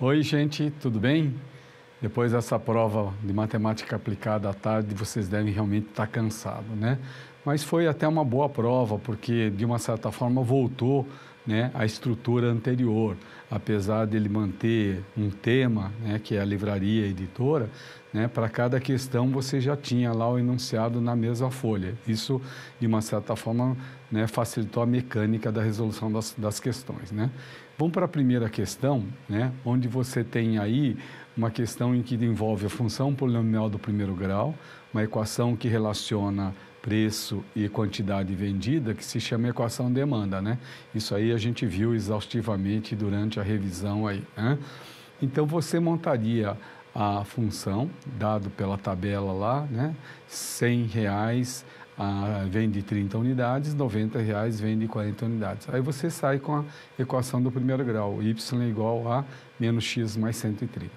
Oi, gente, tudo bem? Depois dessa prova de matemática aplicada à tarde, vocês devem realmente estar cansados, né? Mas foi até uma boa prova, porque de uma certa forma voltou, né, à estrutura anterior. Apesar dele manter um tema, né, que é a livraria editora, né, para cada questão você já tinha lá o enunciado na mesma folha. Isso, de uma certa forma, né, facilitou a mecânica da resolução das questões, né? Vamos para a primeira questão, né, onde você tem aí uma questão em que envolve a função polinomial do primeiro grau, uma equação que relaciona preço e quantidade vendida, que se chama equação demanda, né? Isso aí a gente viu exaustivamente durante a revisão aí, né? Então, você montaria a função, dado pela tabela lá, né? R$ 100 vende 30 unidades, R$ 90 vende 40 unidades. Aí você sai com a equação do primeiro grau, y é igual a menos x mais 130.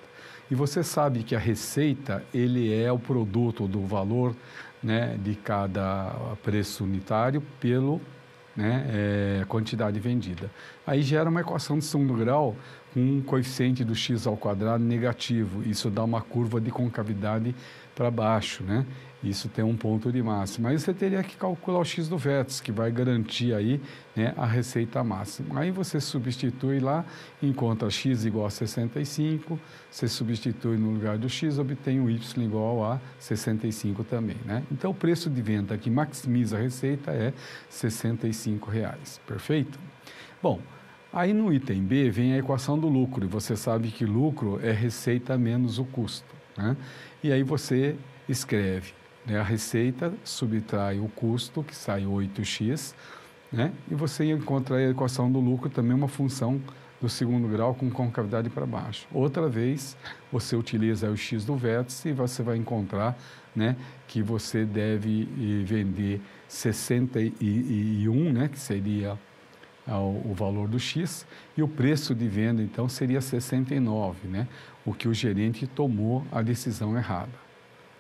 E você sabe que a receita, ele é o produto do valor, né, de cada preço unitário pelo, né, quantidade vendida. Aí gera uma equação de segundo grau com um coeficiente do x ao quadrado negativo. Isso dá uma curva de concavidade para baixo, né? Isso tem um ponto de máxima. Aí você teria que calcular o x do vértice, que vai garantir aí, né, a receita máxima. Aí você substitui lá, encontra x igual a 65, você substitui no lugar do x, obtém o y igual a 65 também, né? Então, o preço de venda que maximiza a receita é R$ 65. Perfeito? Bom, aí no item B vem a equação do lucro, e você sabe que lucro é receita menos o custo, né? E aí você escreve, né, a receita, subtrai o custo, que sai 8x, né? E você encontra aí a equação do lucro, também uma função do segundo grau com concavidade para baixo. Outra vez, você utiliza o x do vértice e você vai encontrar, né, que você deve vender 61, né, que seria o valor do x, e o preço de venda, então, seria 69, né? O que o gerente tomou a decisão errada,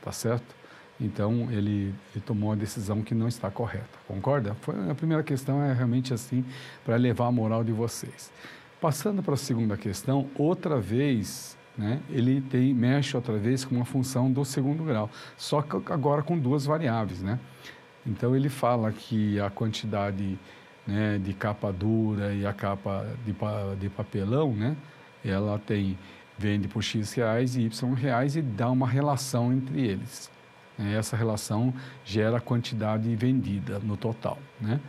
tá certo? Então, ele tomou a decisão que não está correta, concorda? A primeira questão é realmente assim, para elevar a moral de vocês. Passando para a segunda questão, outra vez, né, ele mexe outra vez com uma função do segundo grau, só que agora com duas variáveis, né? Então, ele fala que a quantidade, né, de capa dura e a capa de papelão, né, ela vende por x reais e y reais e dá uma relação entre eles. Essa relação gera a quantidade vendida no total, né?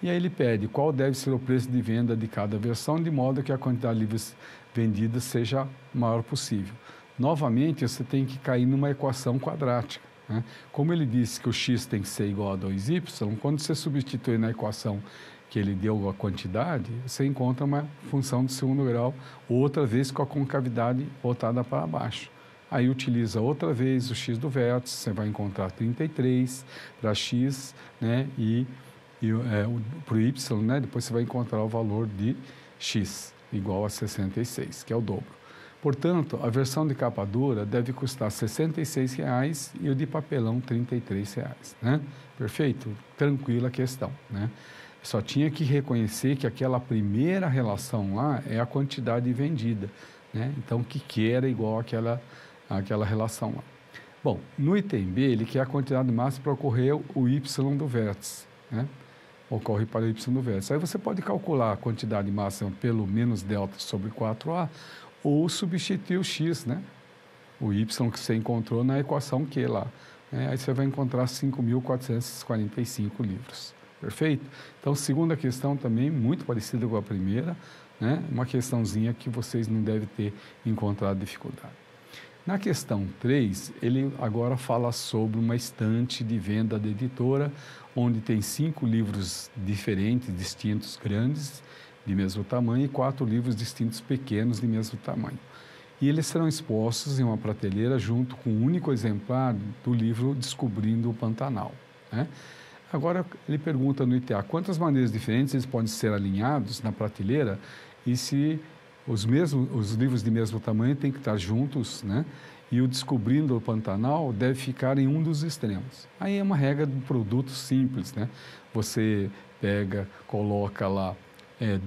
E aí ele pede qual deve ser o preço de venda de cada versão, de modo que a quantidade de livros vendida seja o maior possível. Novamente, você tem que cair numa equação quadrática, né? Como ele disse que o x tem que ser igual a 2y, quando você substitui na equação que ele deu a quantidade, você encontra uma função de segundo grau, outra vez com a concavidade voltada para baixo. Aí utiliza outra vez o x do vértice, você vai encontrar 33 para x, né, e para o y, né, depois você vai encontrar o valor de x, igual a 66, que é o dobro. Portanto, a versão de capa dura deve custar R$ 66 e o de papelão R$ 33, né? Perfeito? Tranquila a questão, né? Só tinha que reconhecer que aquela primeira relação lá é a quantidade vendida, né? Então, que era igual àquela relação lá. Bom, no item B, ele quer a quantidade máxima para ocorrer o y do vértice, né? Ocorre para o y do vértice. Aí você pode calcular a quantidade máxima pelo menos delta sobre 4a ou substituir o x, né? O y que você encontrou na equação Q lá, né? Aí você vai encontrar 5.445 livros. Perfeito? Então, segunda questão também, muito parecida com a primeira, né? Uma questãozinha que vocês não devem ter encontrado dificuldade. Na questão 3, ele agora fala sobre uma estante de venda da editora, onde tem 5 livros diferentes, distintos, grandes, de mesmo tamanho, e 4 livros distintos, pequenos, de mesmo tamanho. E eles serão expostos em uma prateleira junto com um único exemplar do livro Descobrindo o Pantanal, né? Agora, ele pergunta no ITA quantas maneiras diferentes eles podem ser alinhados na prateleira e se os livros de mesmo tamanho têm que estar juntos, né? E o Descobrindo o Pantanal deve ficar em um dos extremos. Aí é uma regra do produto simples, né? Você pega, coloca lá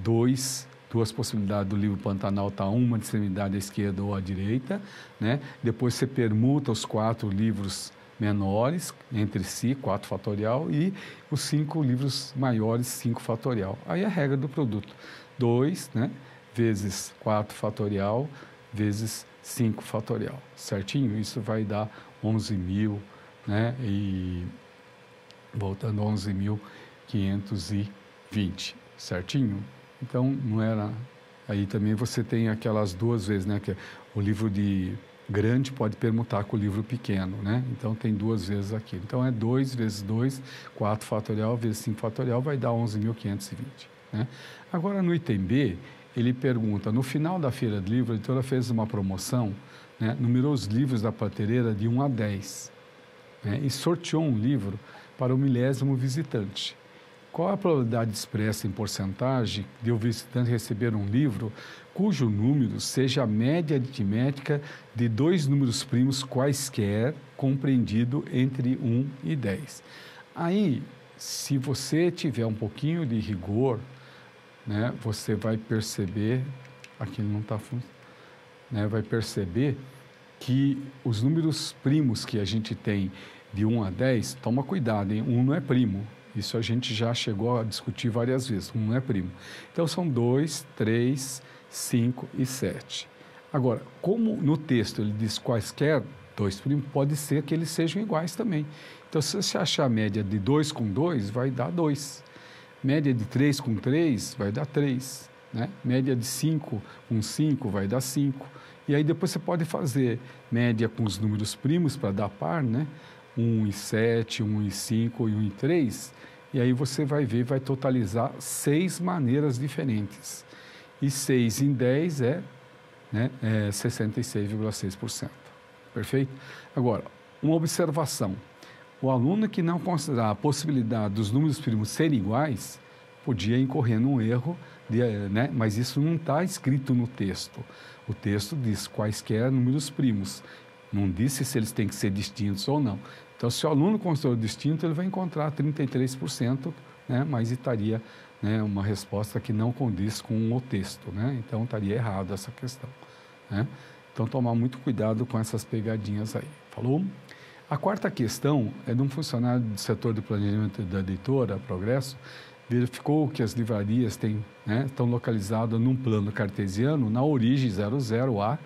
2 duas possibilidades do livro Pantanal, está uma de extremidade à esquerda ou à direita, né? Depois você permuta os 4 livros menores entre si, 4 fatorial, e os 5 livros maiores, 5 fatorial. Aí a regra do produto, 2, né, vezes 4 fatorial, vezes 5 fatorial, certinho? Isso vai dar 11.000, né, e voltando a 11.520, certinho? Então, não era... Aí também você tem aquelas 2 vezes, né, que o livro de grande pode permutar com o livro pequeno, né? Então, tem 2 vezes aqui. Então, é 2 vezes 2, 4 fatorial vezes 5 fatorial, vai dar 11.520, né? Agora, no item B, ele pergunta, no final da feira de livro, a editora fez uma promoção, né? Numerou os livros da prateleira de 1 a 10, né? E sorteou um livro para o 1000º visitante. Qual a probabilidade expressa em porcentagem de o visitante receber um livro cujo número seja a média aritmética de 2 números primos quaisquer compreendido entre 1 e 10? Aí, se você tiver um pouquinho de rigor, né, você vai perceber, aqui não está funcionando, né, vai perceber que os números primos que a gente tem de 1 a 10, toma cuidado, hein? 1 não é primo. Isso a gente já chegou a discutir várias vezes, 1 não é primo. Então, são 2, 3, 5 e 7. Agora, como no texto ele diz quaisquer 2 primos, pode ser que eles sejam iguais também. Então, se você achar a média de 2 com 2, vai dar 2. Média de 3 com 3, vai dar 3. Né? Média de 5 com 5, vai dar 5. E aí depois você pode fazer média com os números primos para dar par, né? 1 e 7, 1 e 5 e 1 e 3, e aí você vai ver, vai totalizar 6 maneiras diferentes. E 6 em 10 é 66,6%. Perfeito? Agora, uma observação. O aluno que não considerar a possibilidade dos números primos serem iguais, podia incorrer num erro, né? Mas isso não está escrito no texto. O texto diz quaisquer números primos. Não disse se eles têm que ser distintos ou não. Então, se o aluno considerou distinto, ele vai encontrar 33%, né, mas estaria, né, uma resposta que não condiz com o texto, né? Então, estaria errado essa questão, né? Então, tomar muito cuidado com essas pegadinhas aí. Falou? A quarta questão é de um funcionário do setor de planejamento da editora, Progresso, verificou que as livrarias estão localizadas num plano cartesiano na origem 00A,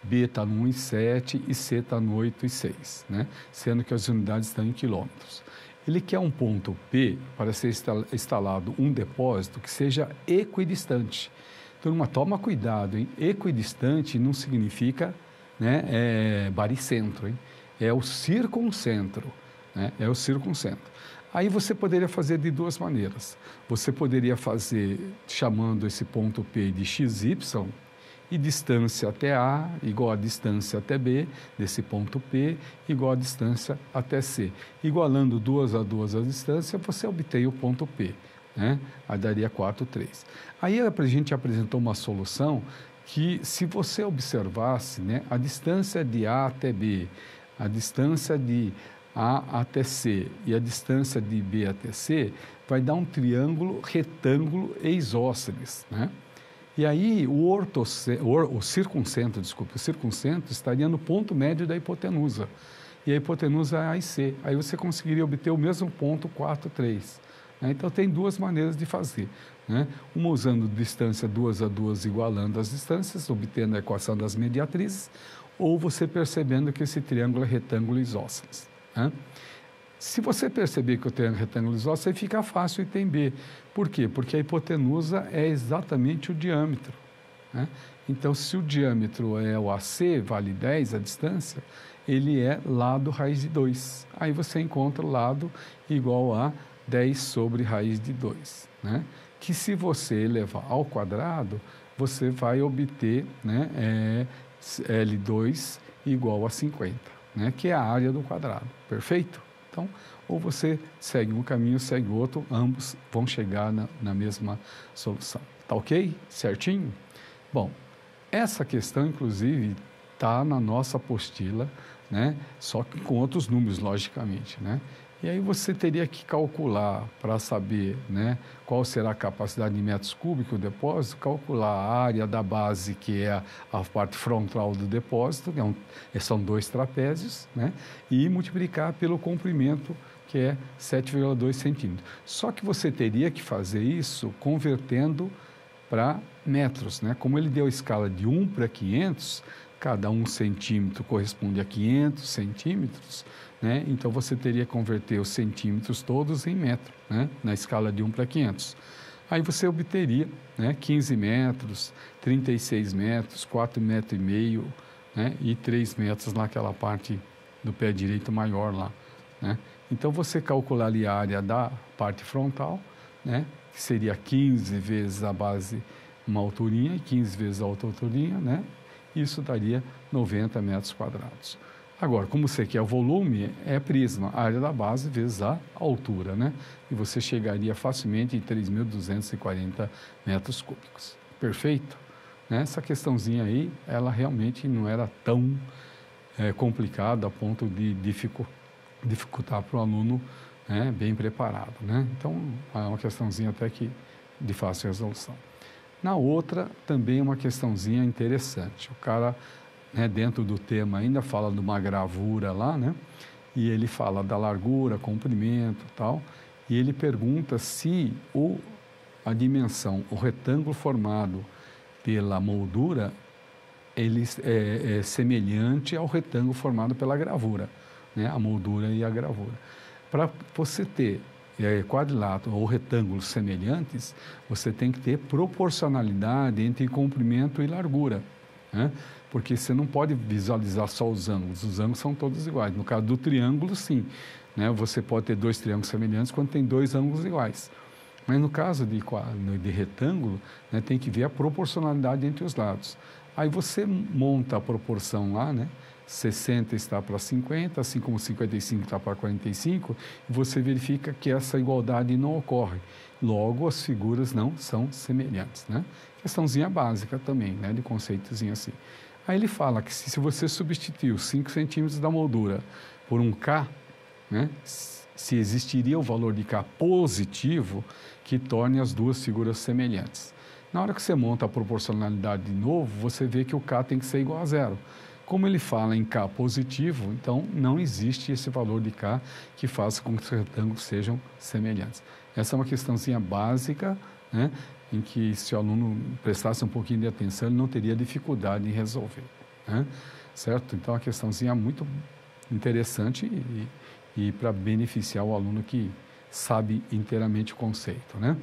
B está no 1 e 7 e C está no 8 e 6, né? Sendo que as unidades estão em quilômetros. Ele quer um ponto P para ser instalado um depósito que seja equidistante. Turma, toma cuidado, hein? Equidistante não significa, né, baricentro, hein? É o circuncentro, né? É o circuncentro. Aí você poderia fazer de 2 maneiras. Você poderia fazer chamando esse ponto P de XY, e distância até A igual a distância até B, desse ponto P, igual a distância até C. Igualando 2 a 2 a distância, você obtém o ponto P, né? Aí daria 4, 3. Aí a gente apresentou uma solução que, se você observasse, né, a distância de A até B, a distância de A até C e a distância de B até C, vai dar um triângulo retângulo e isósceles, né? E aí o circuncentro estaria no ponto médio da hipotenusa. E a hipotenusa é A e C. Aí você conseguiria obter o mesmo ponto 4, 3. Né? Então, tem 2 maneiras de fazer, né? Uma usando distância 2 a 2 igualando as distâncias, obtendo a equação das mediatrizes, ou você percebendo que esse triângulo é retângulo isósceles, né? Se você perceber que o triângulo é retângulo isósceles, aí fica fácil o item B. Por quê? Porque a hipotenusa é exatamente o diâmetro, né? Então, se o diâmetro é o AC, vale 10 a distância, ele é lado raiz de 2. Aí você encontra o lado igual a 10 sobre raiz de 2, né? Que se você elevar ao quadrado, você vai obter, né, L2 igual a 50, né? Que é a área do quadrado. Perfeito? Então, ou você segue um caminho, segue outro, ambos vão chegar na mesma solução. Tá ok? Certinho? Bom, essa questão, inclusive, está na nossa apostila, né? Só que com outros números, logicamente, né? E aí você teria que calcular para saber, né, qual será a capacidade de metros cúbicos do depósito, calcular a área da base, que é a parte frontal do depósito, são 2 trapézios, né, e multiplicar pelo comprimento, que é 7,2 centímetros. Só que você teria que fazer isso convertendo para metros, né? Como ele deu a escala de 1 para 500, cada 1 centímetro corresponde a 500 centímetros, né? Então você teria que converter os centímetros todos em metro, né? Na escala de 1 para 500. Aí você obteria, né, 15 metros, 36 metros, 4,5 metros, né, e 3 metros naquela parte do pé direito maior lá, né? Então você calcular ali a área da parte frontal, né, que seria 15 vezes a base, uma alturinha, e 15 vezes a outra alturinha, né? Isso daria 90 metros quadrados. Agora, como você quer o volume, é prisma, a área da base vezes a altura, né? E você chegaria facilmente em 3.240 metros cúbicos. Perfeito? Né? Essa questãozinha aí, ela realmente não era tão complicada a ponto de dificultar para o aluno, né, bem preparado, né? Então, é uma questãozinha até que de fácil resolução. Na outra, também uma questãozinha interessante. O cara, né, dentro do tema ainda fala de uma gravura lá, né? E ele fala da largura, comprimento e tal. E ele pergunta se a dimensão, o retângulo formado pela moldura, ele é semelhante ao retângulo formado pela gravura, né? A moldura e a gravura. Para você ter quadrilátero ou retângulos semelhantes, você tem que ter proporcionalidade entre comprimento e largura, né? Porque você não pode visualizar só os ângulos são todos iguais. No caso do triângulo, sim, né? Você pode ter 2 triângulos semelhantes quando tem 2 ângulos iguais. Mas no caso de retângulo, né, tem que ver a proporcionalidade entre os lados. Aí você monta a proporção lá, né? 60 está para 50, assim como 55 está para 45, e você verifica que essa igualdade não ocorre. Logo, as figuras não são semelhantes, né? Questãozinha básica também, né? De conceitozinho assim. Aí ele fala que se você substituir os 5 centímetros da moldura por um K, né? Se existiria o valor de K positivo que torne as duas figuras semelhantes. Na hora que você monta a proporcionalidade de novo, você vê que o K tem que ser igual a 0. Como ele fala em K positivo, então não existe esse valor de K que faça com que os retângulos sejam semelhantes. Essa é uma questãozinha básica, né, em que se o aluno prestasse um pouquinho de atenção, ele não teria dificuldade em resolver, né? Certo? Então, é uma questãozinha muito interessante e para beneficiar o aluno que sabe inteiramente o conceito, né?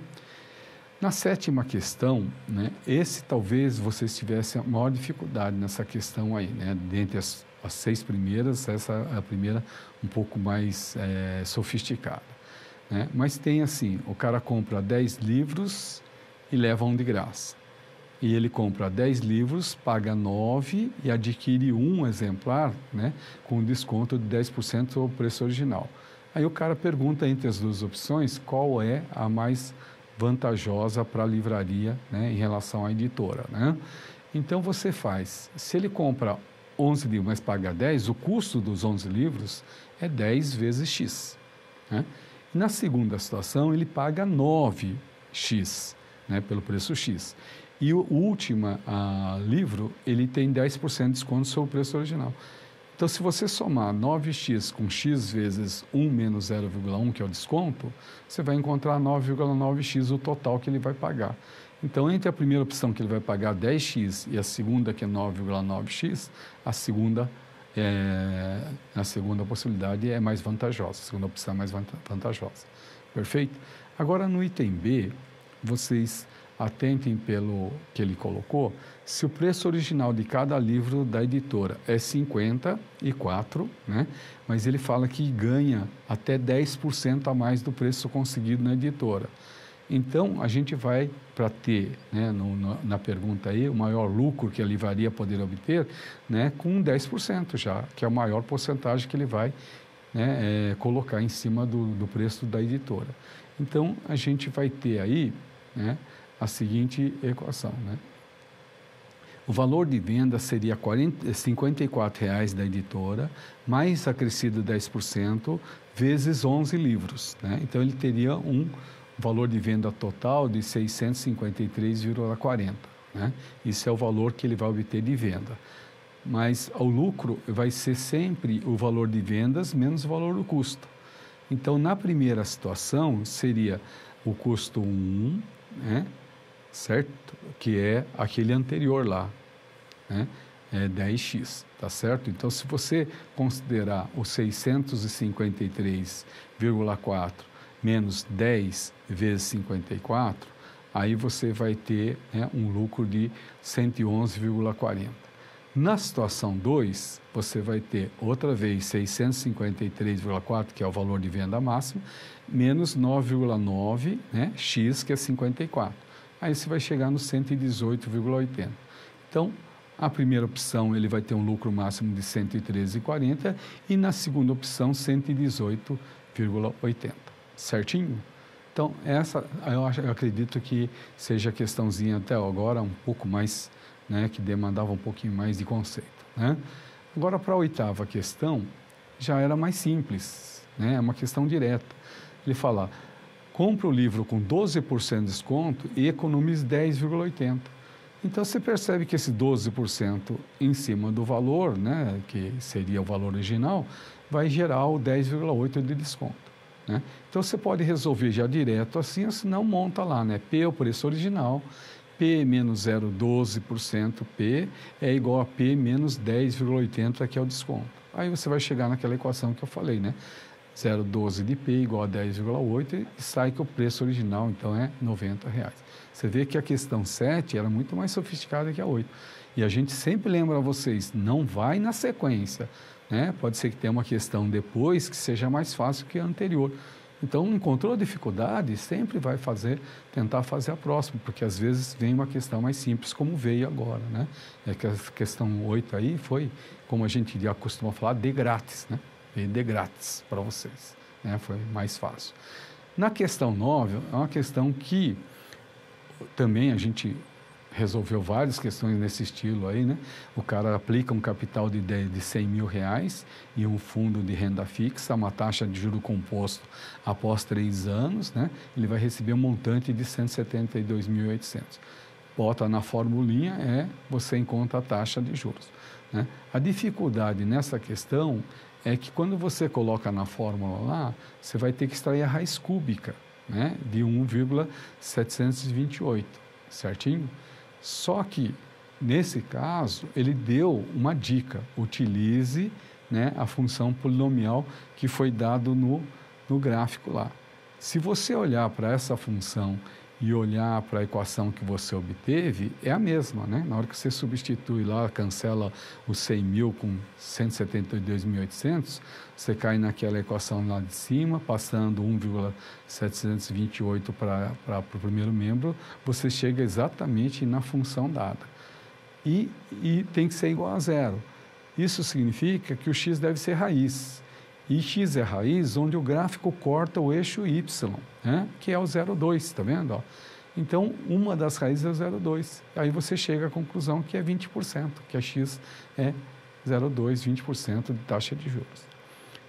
Na 7ª questão, né, esse talvez vocês tivessem a maior dificuldade nessa questão aí, né? Dentre as 6 primeiras, essa é a primeira um pouco mais sofisticada, né? Mas tem assim, o cara compra 10 livros e leva um de graça. E ele compra 10 livros, paga 9 e adquire um exemplar, né, com desconto de 10% sobre o preço original. Aí o cara pergunta entre as duas opções qual é a mais vantajosa para a livraria, né, em relação à editora, né? Então você faz, se ele compra 11 livros, mas paga 10, o custo dos 11 livros é 10 vezes X, né? E na segunda situação, ele paga 9X, né, pelo preço X. E o último livro, ele tem 10% de desconto sobre o preço original. Então, se você somar 9x com x vezes 1 menos 0,1, que é o desconto, você vai encontrar 9,9x o total que ele vai pagar. Então, entre a primeira opção, que ele vai pagar 10x, e a segunda, que é 9,9x, a segunda possibilidade é mais vantajosa, a segunda opção é mais vantajosa. Perfeito? Agora, no item B, vocês atentem pelo que ele colocou, se o preço original de cada livro da editora é 54, né? Mas ele fala que ganha até 10% a mais do preço conseguido na editora. Então, a gente vai, para ter, né, na pergunta aí, o maior lucro que a livraria poderia obter, né, com 10% já, que é a maior porcentagem que ele vai, né, colocar em cima do preço da editora. Então, a gente vai ter aí, né, a seguinte equação, né? O valor de venda seria R$ 54,00 da editora, mais acrescido 10%, vezes 11 livros, né? Então, ele teria um valor de venda total de R$ 653,40, né? Isso é o valor que ele vai obter de venda. Mas o lucro vai ser sempre o valor de vendas menos o valor do custo. Então, na primeira situação, seria o custo 1, né? Certo? Que é aquele anterior lá, né? É 10x, tá certo? Então, se você considerar o 653,4 menos 10 vezes 54, aí você vai ter, né, um lucro de 111,40. Na situação 2, você vai ter outra vez 653,4, que é o valor de venda máximo, menos 9,9, né, x, que é 54. Aí você vai chegar no 118,80. Então, a primeira opção ele vai ter um lucro máximo de 113,40 e na segunda opção 118,80. Certinho? Então, essa eu acredito que seja a questãozinha até agora um pouco mais, né, que demandava um pouquinho mais de conceito, né? Agora, para a oitava questão, já era mais simples, né? É uma questão direta. Ele fala, compre o livro com 12% de desconto e economize 10,80. Então, você percebe que esse 12% em cima do valor, né, que seria o valor original, vai gerar o 10,8% de desconto, né? Então, você pode resolver já direto assim, ou se não, monta lá, né? P é o preço original, P menos 0,12%, P é igual a P menos 10,80%, que é o desconto. Aí você vai chegar naquela equação que eu falei, né? 0,12 de P igual a 10,8 e sai que o preço original, então, é R$ 90,00. Você vê que a questão 7 era muito mais sofisticada que a 8. E a gente sempre lembra a vocês, não vai na sequência, né? Pode ser que tenha uma questão depois que seja mais fácil que a anterior. Então, encontrou dificuldade, sempre vai tentar fazer a próxima, porque às vezes vem uma questão mais simples, como veio agora, né? É que a questão 8 aí foi, como a gente já costuma falar, de grátis, né? Veio de grátis para vocês, né? Foi mais fácil. Na questão 9, é uma questão que também a gente resolveu várias questões nesse estilo aí, né? O cara aplica um capital de R$100.000 e um fundo de renda fixa, uma taxa de juro composto após 3 anos, né? Ele vai receber um montante de 172.800. Bota na formulinha, você encontra a taxa de juros, né? A dificuldade nessa questão é que quando você coloca na fórmula lá, você vai ter que extrair a raiz cúbica, né, de 1,728, certinho? Só que, nesse caso, ele deu uma dica, utilize, né, a função polinomial que foi dado no gráfico lá. Se você olhar para essa função e olhar para a equação que você obteve, é a mesma, né? Na hora que você substitui lá, cancela os 100.000 com 172.800, você cai naquela equação lá de cima, passando 1,728 para o primeiro membro, você chega exatamente na função dada. E tem que ser igual a zero. Isso significa que o x deve ser raiz. E x é raiz onde o gráfico corta o eixo y, né? Que é o 0,2, está vendo? Ó? Então, uma das raízes é o 0,2. Aí você chega à conclusão que é 20%, que a x é 0,2, 20% de taxa de juros,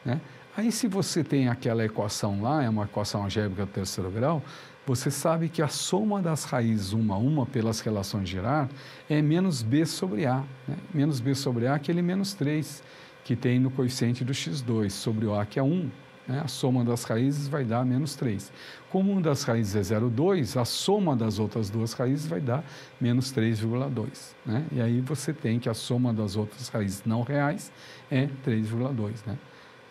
né? Aí, se você tem aquela equação lá, é uma equação algébrica do terceiro grau, você sabe que a soma das raízes uma a uma pelas relações gerar é menos b sobre a, né? Menos b sobre a é aquele menos 3, que tem no coeficiente do x2 sobre o a, que é 1, né? A soma das raízes vai dar menos 3. Como uma das raízes é 0,2, a soma das outras duas raízes vai dar menos 3,2, né? E aí você tem que a soma das outras raízes não reais é 3,2, né?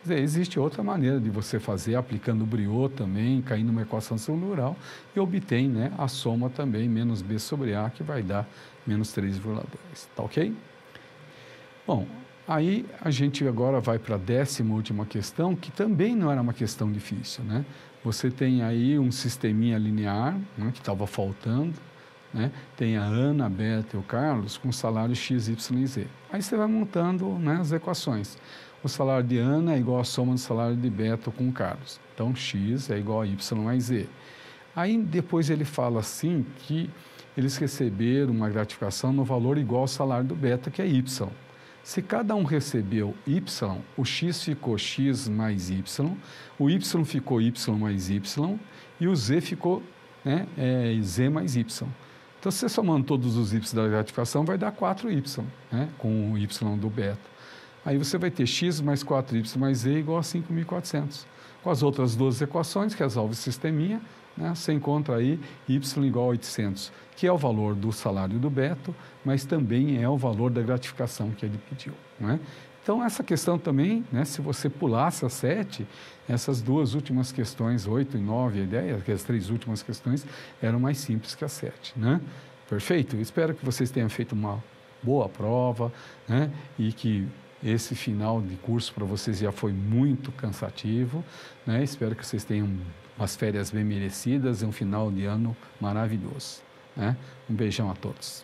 Quer dizer, existe outra maneira de você fazer, aplicando o Briot também, caindo numa equação segundo grau, e obtém, né, a soma também, menos b sobre a, que vai dar menos 3,2, tá ok? Bom, aí a gente agora vai para a 10ª última questão, que também não era uma questão difícil, né? Você tem aí um sisteminha linear, né, que estava faltando, né? Tem a Ana, a Beta e o Carlos com salário x, y e z. Aí você vai montando, né, as equações. O salário de Ana é igual à soma do salário de Beta com o Carlos. Então, x é igual a y mais z. Aí depois ele fala assim que eles receberam uma gratificação no valor igual ao salário do beta, que é Y. Se cada um recebeu Y, o X ficou X mais Y, o Y ficou Y mais Y e o Z ficou, né, Z mais Y. Então, se você somando todos os Y da gratificação, vai dar 4Y, né, com o Y do beta. Aí você vai ter X mais 4Y mais Z igual a 5.400. Com as outras duas equações, resolve o sisteminha, né, você encontra aí Y igual a 800, que é o valor do salário do Beto, mas também é o valor da gratificação que ele pediu, né? Então, essa questão também, né, se você pulasse a 7, essas duas últimas questões, 8 e 9, a ideia é que as três últimas questões eram mais simples que a 7, né? Perfeito? Espero que vocês tenham feito uma boa prova, né, e que esse final de curso para vocês já foi muito cansativo, né? Espero que vocês tenham umas férias bem merecidas e um final de ano maravilhoso, né? Um beijão a todos.